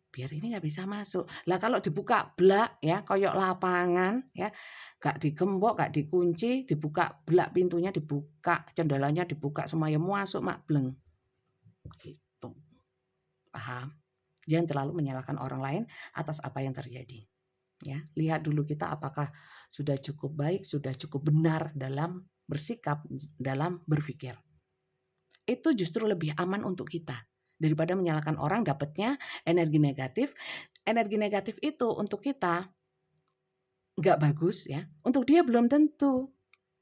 biar ini nggak bisa masuk. Lah kalau dibuka blak ya, koyok lapangan ya, gak digembok, gak dikunci, dibuka blak pintunya, dibuka jendelanya, dibuka semuanya masuk mak bleng. Gitu. Paham? Jangan terlalu menyalahkan orang lain atas apa yang terjadi. Ya, lihat dulu kita apakah sudah cukup baik, sudah cukup benar dalam bersikap, dalam berpikir. Itu justru lebih aman untuk kita Daripada menyalahkan orang dapatnya energi negatif. Energi negatif itu untuk kita nggak bagus ya, untuk dia belum tentu.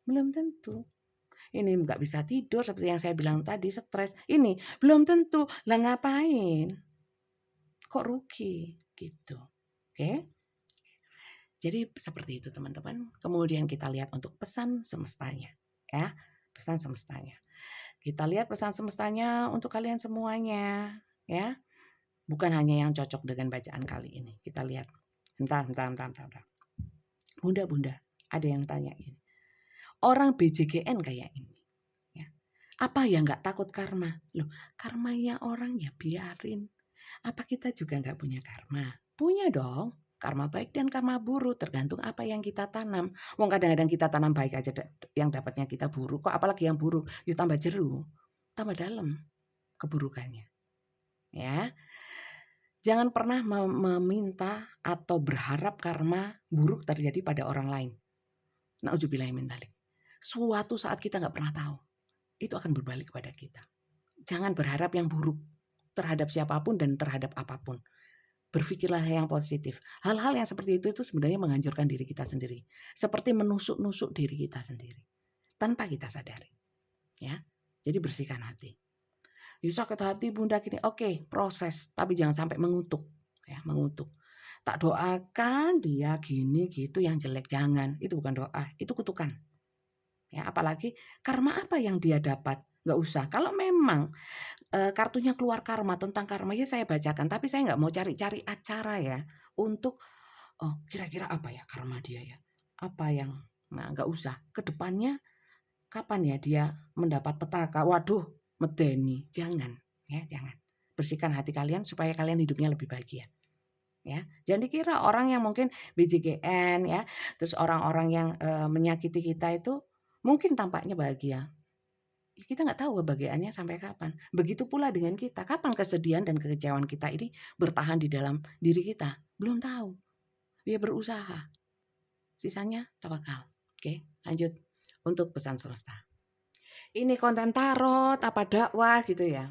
Belum tentu. Ini nggak bisa tidur seperti yang saya bilang tadi, stres. Ini belum tentu. Lah ngapain? Kok rugi gitu. Oke? Jadi seperti itu teman-teman. Kemudian kita lihat untuk pesan semestanya ya. Pesan semestanya. Kita lihat pesan semestanya untuk kalian semuanya ya. Bukan hanya yang cocok dengan bacaan kali ini. Kita lihat. Bentar. Bunda, ada yang tanya ini. Orang BJGN kayak ini. Ya. Apa ya nggak takut karma? Loh, karmanya orang ya biarin. Apa kita juga nggak punya karma? Punya dong. Karma baik dan karma buruk tergantung apa yang kita tanam. Wong kadang-kadang kita tanam baik aja yang dapatnya kita buruk. Kok apalagi yang buruk? Yuk tambah jeru, tambah dalam keburukannya. Ya. Jangan pernah meminta atau berharap karma buruk terjadi pada orang lain. Na'udzubillahi min dzalik. Suatu saat kita nggak pernah tahu. Itu akan berbalik kepada kita. Jangan berharap yang buruk terhadap siapapun dan terhadap apapun. Berpikirlah yang positif. Hal-hal yang seperti itu sebenarnya menghancurkan diri kita sendiri. Seperti menusuk-nusuk diri kita sendiri. Tanpa kita sadari. Ya. Jadi bersihkan hati. Sakit hati bunda gini. Oke, proses. Tapi jangan sampai mengutuk. Ya, mengutuk. Tak doakan dia gini gitu yang jelek. Jangan. Itu bukan doa. Itu kutukan. Ya, apalagi karma apa yang dia dapat. Nggak usah. Kalau memang kartunya keluar karma, tentang karma ya saya bacakan. Tapi saya nggak mau cari-cari acara ya. Untuk kira-kira apa ya karma dia ya. Apa yang, nah nggak usah. Kedepannya kapan ya dia mendapat petaka. Waduh, medeni. Jangan. Ya, jangan. Bersihkan hati kalian supaya kalian hidupnya lebih bahagia. Ya, jangan dikira orang yang mungkin BJGN ya, terus orang-orang yang menyakiti kita itu mungkin tampaknya bahagia. Kita nggak tahu kebahagiaannya sampai kapan. Begitu pula dengan kita. Kapan kesedihan dan kekecewaan kita ini bertahan di dalam diri kita? Belum tahu. Dia berusaha. Sisanya tawakal. Oke, lanjut untuk pesan semesta. Ini konten tarot apa dakwah gitu ya.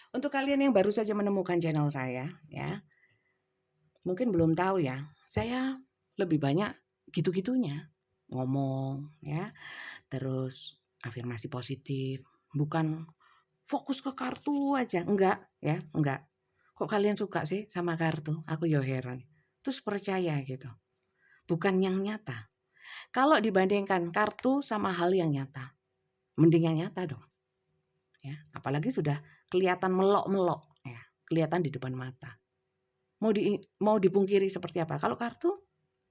Untuk kalian yang baru saja menemukan channel saya ya. Mungkin belum tahu ya. Saya lebih banyak gitu-gitunya. Ngomong ya. Terus afirmasi positif, bukan fokus ke kartu aja, enggak ya, enggak. Kok kalian suka sih sama kartu? Aku ya heran. Terus percaya gitu. Bukan yang nyata. Kalau dibandingkan kartu sama hal yang nyata, mending yang nyata dong. Ya, apalagi sudah kelihatan melok-melok ya, kelihatan di depan mata. Mau dipungkiri seperti apa? Kalau kartu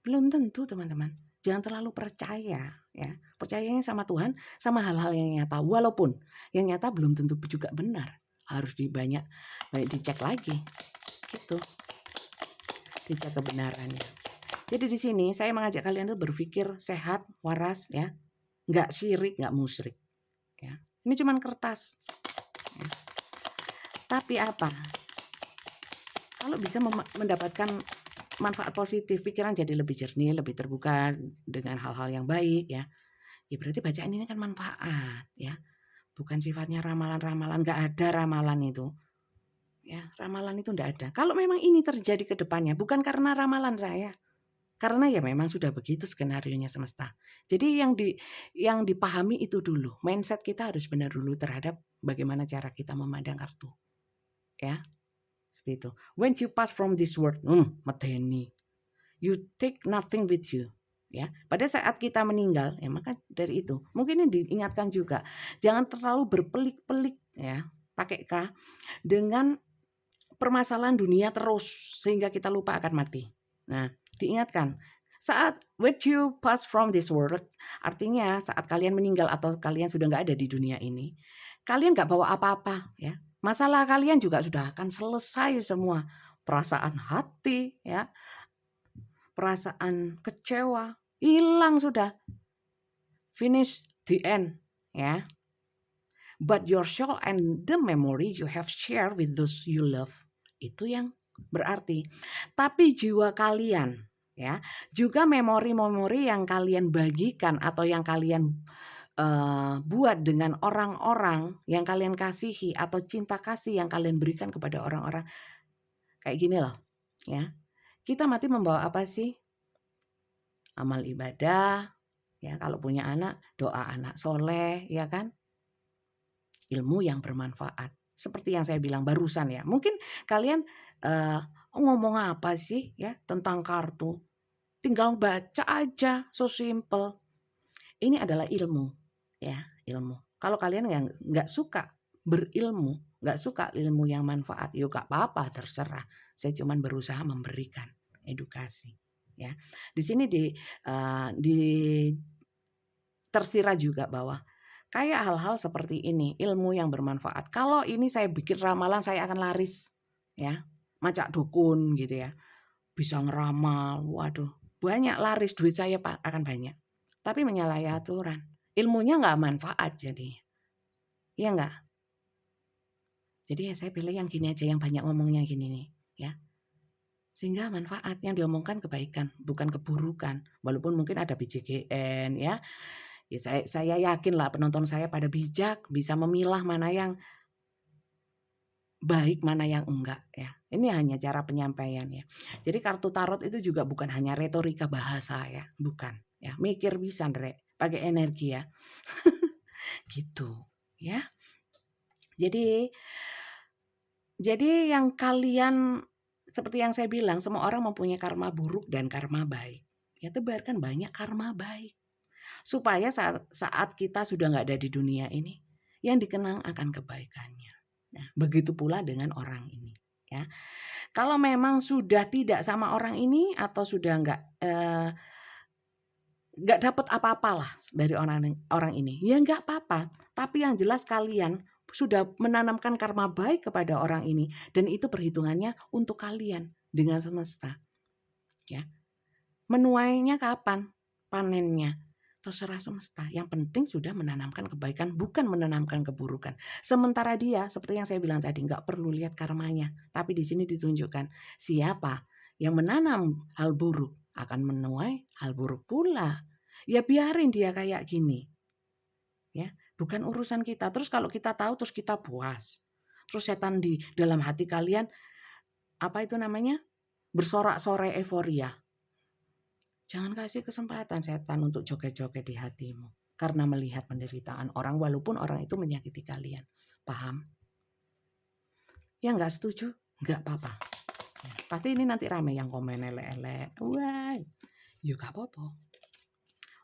belum tentu, teman-teman. Jangan terlalu percaya ya. Percayanya sama Tuhan, sama hal-hal yang nyata. Walaupun yang nyata belum tentu juga benar. Harus banyak dicek lagi. Gitu. Dicek kebenarannya. Jadi di sini saya mengajak kalian tuh berpikir sehat, waras ya. Enggak syirik, enggak musyrik. Ya. Ini cuman kertas. Ya. Tapi apa? Kalau bisa mendapatkan manfaat positif, pikiran jadi lebih jernih, lebih terbuka dengan hal-hal yang baik ya. Ya berarti bacaan ini kan manfaat ya. Bukan sifatnya ramalan-ramalan, enggak ada ramalan itu. Ya, ramalan itu enggak ada. Kalau memang ini terjadi ke depannya bukan karena ramalan saya. Karena ya memang sudah begitu skenarionya semesta. Jadi yang dipahami itu dulu. Mindset kita harus benar dulu terhadap bagaimana cara kita memandang kartu. Ya. Seperti itu. When you pass from this world, medeni. You take nothing with you. Ya, pada saat kita meninggal, ya maka dari itu mungkin ini diingatkan juga, jangan terlalu berpelik-pelik ya, pakai K, dengan permasalahan dunia terus sehingga kita lupa akan mati. Nah, diingatkan saat when you pass from this world, artinya saat kalian meninggal atau kalian sudah nggak ada di dunia ini, kalian nggak bawa apa-apa ya. Masalah kalian juga sudah akan selesai semua. Perasaan hati ya, perasaan kecewa hilang sudah. Finish the end ya. But your soul and the memory you have shared with those you love, itu yang berarti. Tapi jiwa kalian ya, juga memori-memori yang kalian bagikan atau yang kalian buat dengan orang-orang yang kalian kasihi atau cinta kasih yang kalian berikan kepada orang-orang, kayak gini loh, ya. Kita mati membawa apa sih? Amal ibadah, ya kalau punya anak, doa anak soleh, ya kan? Ilmu yang bermanfaat. Seperti yang saya bilang barusan ya. Mungkin kalian ngomong apa sih ya tentang kartu? Tinggal baca aja, so simple. Ini adalah ilmu, ya ilmu. Kalau kalian yang nggak suka berilmu, nggak suka ilmu yang manfaat, yuk gak apa-apa, terserah. Saya cuman berusaha memberikan edukasi, ya. Di sini di tersirat juga bahwa kayak hal-hal seperti ini, ilmu yang bermanfaat. Kalau ini saya bikin ramalan, saya akan laris, ya. Macak dukun gitu ya. Bisa ngeramal, waduh, banyak laris, duit saya akan banyak. Tapi menyalahi aturan. Ilmunya nggak manfaat jadi. Iya nggak? Jadi ya saya pilih yang gini aja, yang banyak ngomongnya gini nih, ya. Sehingga manfaat yang diomongkan kebaikan, bukan keburukan. Walaupun mungkin ada BJGN ya. Ya saya yakin lah penonton saya pada bijak, bisa memilah mana yang baik, mana yang enggak ya. Ini hanya cara penyampaian ya. Jadi kartu tarot itu juga bukan hanya retorika bahasa ya, bukan. Ya, mikir bisa, Ndrek, pakai energi ya. Gitu, ya. Jadi yang kalian seperti yang saya bilang, semua orang mempunyai karma buruk dan karma baik. Ya tebarkan banyak karma baik. Supaya saat kita sudah nggak ada di dunia ini, yang dikenang akan kebaikannya. Nah, begitu pula dengan orang ini, ya. Kalau memang sudah tidak sama orang ini atau sudah nggak dapat apa-apalah dari orang ini, ya nggak apa-apa. Tapi yang jelas kalian sudah menanamkan karma baik kepada orang ini dan itu perhitungannya untuk kalian dengan semesta, ya. Menuainya kapan? Panennya. Terserah semesta. Yang penting sudah menanamkan kebaikan, bukan menanamkan keburukan. Sementara dia, seperti yang saya bilang tadi, nggak perlu lihat karmanya. Tapi di sini ditunjukkan siapa yang menanam hal buruk akan menuai hal buruk pula. Ya biarin dia kayak gini. Ya, bukan urusan kita. Terus kalau kita tahu terus kita puas. Terus setan di dalam hati kalian apa itu namanya? Bersorak-sorai euforia. Jangan kasih kesempatan setan untuk joget-joget di hatimu. Karena melihat penderitaan orang walaupun orang itu menyakiti kalian. Paham? Ya nggak setuju? Nggak apa-apa. Ya, pasti ini nanti rame yang komen elek-elek. Wah, yuk gak apa-apa.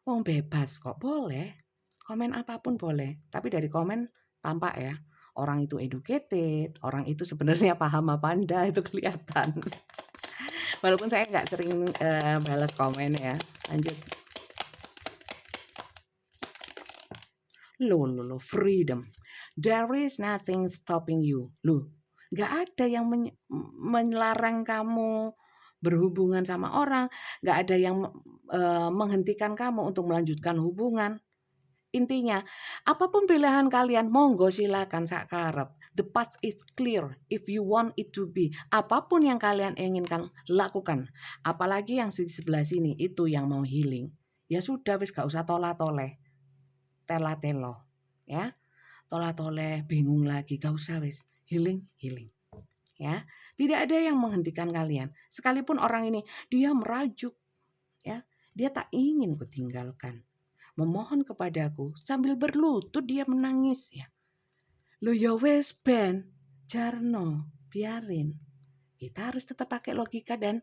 Wong bebas kok, boleh. Komen apapun boleh. Tapi dari komen tampak ya. Orang itu educated, orang itu sebenarnya paham apa enggak, itu kelihatan. Walaupun saya nggak sering balas komen ya. Lanjut. Loh, freedom. There is nothing stopping you. Loh, nggak ada yang melarang kamu berhubungan sama orang, nggak ada yang menghentikan kamu untuk melanjutkan hubungan. Intinya, apapun pilihan kalian, monggo silakan sakarep. The path is clear if you want it to be. Apapun yang kalian inginkan, lakukan. Apalagi yang di sebelah sini, itu yang mau healing. Ya sudah, wis gak usah tola-toleh. Tela-telo, ya. Tola-toleh, bingung lagi, gak usah wis. Healing, ya. Tidak ada yang menghentikan kalian. Sekalipun orang ini, dia merajuk, ya. Dia tak ingin kutinggalkan. Memohon kepadaku sambil berlutut dia menangis ya. Lo ya wes Ben, jarno, biarin. Kita harus tetap pakai logika dan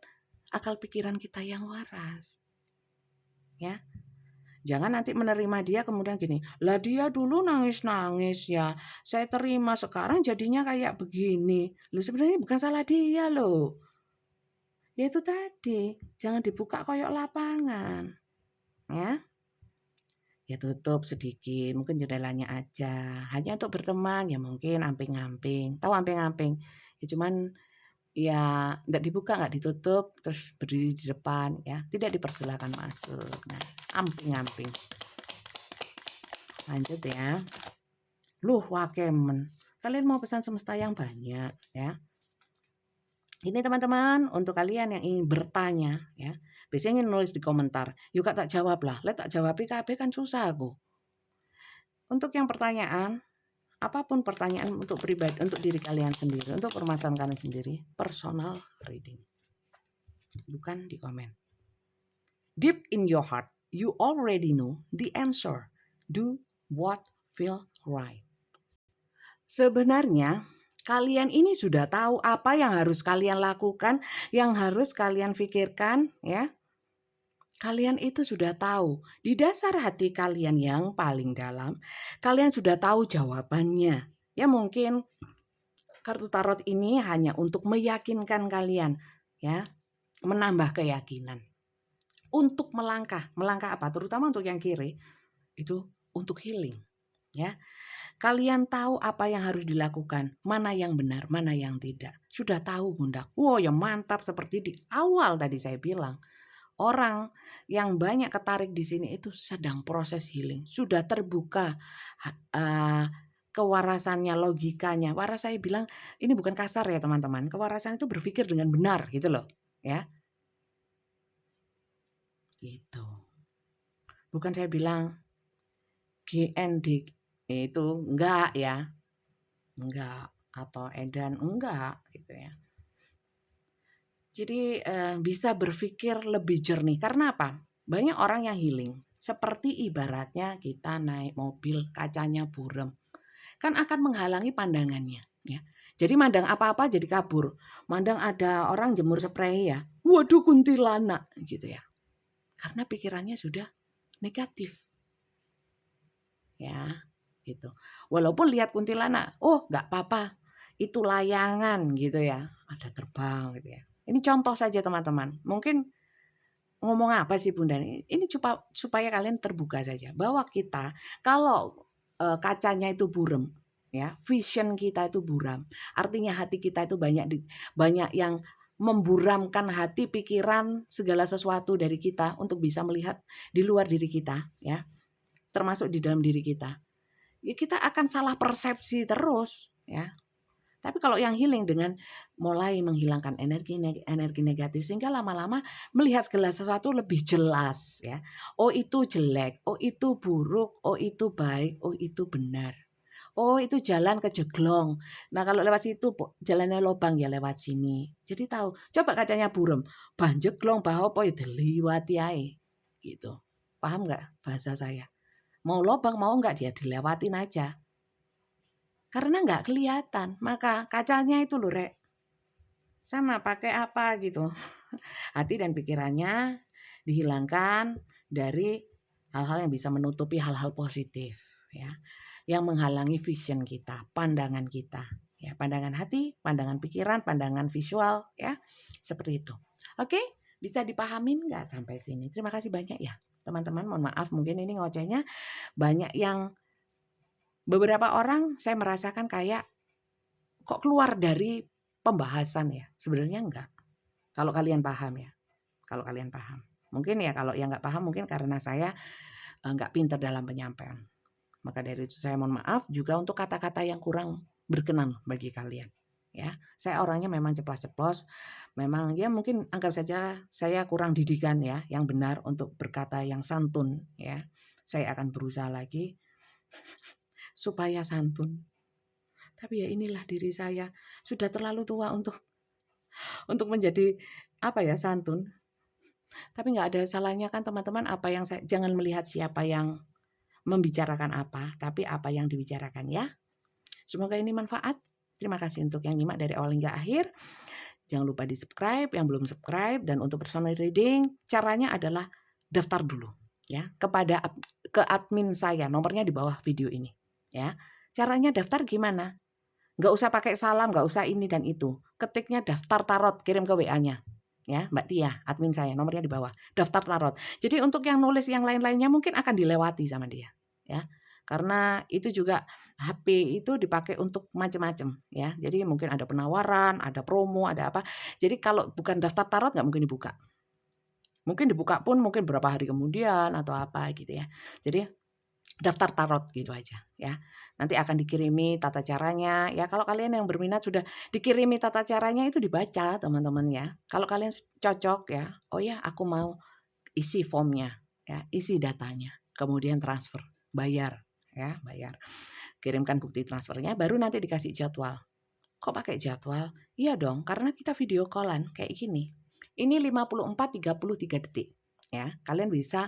akal pikiran kita yang waras. Ya. Jangan nanti menerima dia kemudian gini, lah dia dulu nangis-nangis ya, saya terima sekarang jadinya kayak begini. Lo sebenarnya bukan salah dia loh. Ya itu tadi, jangan dibuka koyok lapangan. Ya. Ya tutup sedikit, mungkin jendelanya aja, hanya untuk berteman ya mungkin amping-amping, tahu amping-amping? Ya cuman ya nggak dibuka, nggak ditutup, terus berdiri di depan ya, tidak dipersilakan masuk. Nah, amping-amping. Lanjut ya. Loh wakemen, kalian mau pesan semesta yang banyak ya. Ini teman-teman untuk kalian yang ingin bertanya ya, biasanya nulis di komentar, yuk tak jawab lah, tak jawab PKB kan susah aku. Untuk yang pertanyaan, apapun pertanyaan untuk pribadi, untuk diri kalian sendiri, untuk permasalahan kalian sendiri, personal reading. Bukan di komen. Deep in your heart, you already know the answer. Do what feel right. Sebenarnya kalian ini sudah tahu apa yang harus kalian lakukan, yang harus kalian pikirkan, ya. Kalian itu sudah tahu di dasar hati kalian yang paling dalam, kalian sudah tahu jawabannya. Ya mungkin kartu tarot ini hanya untuk meyakinkan kalian, ya, menambah keyakinan. Untuk melangkah apa? Terutama untuk yang kiri, itu untuk healing, ya. Kalian tahu apa yang harus dilakukan, mana yang benar, mana yang tidak. Sudah tahu, Bunda. Wow, ya mantap, seperti di awal tadi saya bilang. Orang yang banyak ketarik di sini itu sedang proses healing, sudah terbuka kewarasannya, logikanya. Waras saya bilang ini bukan kasar ya teman-teman. Kewarasan itu berpikir dengan benar gitu loh, ya. Gitu. Bukan saya bilang GND itu enggak ya. Enggak, atau edan enggak gitu ya. Jadi bisa berpikir lebih jernih. Karena apa? Banyak orang yang healing. Seperti ibaratnya kita naik mobil kacanya buram. Kan akan menghalangi pandangannya. Ya. Jadi mandang apa-apa jadi kabur. Mandang ada orang jemur spray ya. Waduh kuntilanak gitu ya. Karena pikirannya sudah negatif. Ya gitu. Walaupun lihat kuntilanak. Oh nggak apa-apa. Itu layangan gitu ya. Ada terbang gitu ya. Ini contoh saja teman-teman. Mungkin ngomong apa sih Bunda? Ini supaya kalian terbuka saja. Bahwa kita kalau kacanya itu buram, ya, vision kita itu buram. Artinya hati kita itu banyak yang memburamkan hati, pikiran, segala sesuatu dari kita untuk bisa melihat di luar diri kita, ya, termasuk di dalam diri kita. Ya kita akan salah persepsi terus, ya. Tapi kalau yang healing dengan mulai menghilangkan energi negatif sehingga lama-lama melihat segala sesuatu lebih jelas ya. Oh itu jelek, oh itu buruk, oh itu baik, oh itu benar. Oh itu jalan ke jeglong. Nah kalau lewat situ jalannya lobang ya lewat sini. Jadi tahu. Coba kacanya burem, bah jeglong, bah apa ya diliwati ae. Gitu. Paham nggak bahasa saya? Mau lobang mau nggak dia dilewatin aja. Karena nggak kelihatan, maka kacanya itu loh Rek. Sana pakai apa gitu. Hati dan pikirannya dihilangkan dari hal-hal yang bisa menutupi hal-hal positif ya. Yang menghalangi vision kita, pandangan kita. Ya, pandangan hati, pandangan pikiran, pandangan visual ya. Seperti itu. Oke, bisa dipahamin nggak sampai sini? Terima kasih banyak ya. Teman-teman, mohon maaf mungkin ini ngocehnya banyak yang beberapa orang saya merasakan kayak kok keluar dari pembahasan ya? Sebenarnya enggak. Kalau kalian paham ya. Kalau kalian paham. Mungkin ya kalau yang enggak paham mungkin karena saya enggak pintar dalam penyampaian. Maka dari itu saya mohon maaf juga untuk kata-kata yang kurang berkenan bagi kalian. Ya, saya orangnya memang ceplos-ceplos. Memang ya mungkin anggap saja saya kurang didikan ya, yang benar untuk berkata yang santun ya. Saya akan berusaha lagi supaya santun. Tapi ya inilah diri saya, sudah terlalu tua untuk menjadi apa ya, santun. Tapi nggak ada salahnya kan teman-teman apa yang jangan melihat siapa yang membicarakan apa, tapi apa yang dibicarakan ya. Semoga ini manfaat. Terima kasih untuk yang nyimak dari awal hingga akhir. Jangan lupa di-subscribe yang belum subscribe dan untuk personal reading caranya adalah daftar dulu ya ke admin saya, nomornya di bawah video ini ya. Caranya daftar gimana? Nggak usah pakai salam, nggak usah ini dan itu. Ketiknya daftar tarot, kirim ke WA-nya. Ya, Mbak Tia, admin saya, nomornya di bawah. Daftar tarot. Jadi untuk yang nulis yang lain-lainnya mungkin akan dilewati sama dia. Ya, karena itu juga HP itu dipakai untuk macam-macam. Ya, jadi mungkin ada penawaran, ada promo, ada apa. Jadi kalau bukan daftar tarot nggak mungkin dibuka. Mungkin dibuka pun mungkin berapa hari kemudian atau apa gitu ya. Jadi daftar tarot gitu aja ya. Nanti akan dikirimi tata caranya ya. Kalau kalian yang berminat sudah dikirimi tata caranya itu dibaca teman-teman ya. Kalau kalian cocok ya, oh ya aku mau isi formnya ya, isi datanya, kemudian transfer, bayar ya, bayar. Kirimkan bukti transfernya, baru nanti dikasih jadwal. Kok pakai jadwal? Iya dong, karena kita video call-an kayak gini. Ini 54-33 detik, ya. Kalian bisa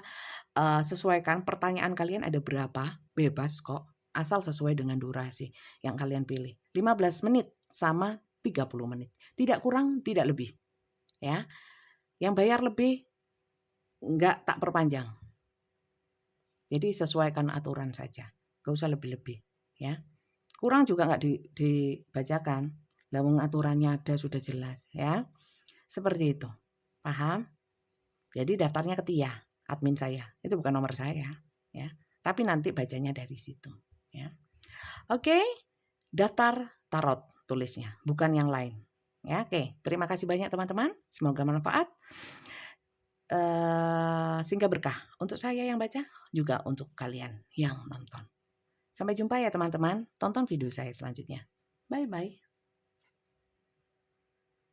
sesuaikan pertanyaan kalian ada berapa, bebas kok, asal sesuai dengan durasi yang kalian pilih. 15 menit sama 30 menit. Tidak kurang, tidak lebih, ya. Yang bayar lebih enggak tak perpanjang. Jadi sesuaikan aturan saja, nggak usah lebih-lebih, ya. Kurang juga nggak dibacakan, lah wong aturannya ada sudah jelas, ya. Seperti itu, paham? Jadi daftarnya ke Tia, admin saya, itu bukan nomor saya, ya. Tapi nanti bacanya dari situ, ya. Oke, daftar tarot tulisnya, bukan yang lain. Ya, oke. Terima kasih banyak teman-teman, semoga bermanfaat. Sehingga berkah untuk saya yang baca, juga untuk kalian yang nonton. Sampai jumpa ya teman-teman, tonton video saya selanjutnya. Bye-bye.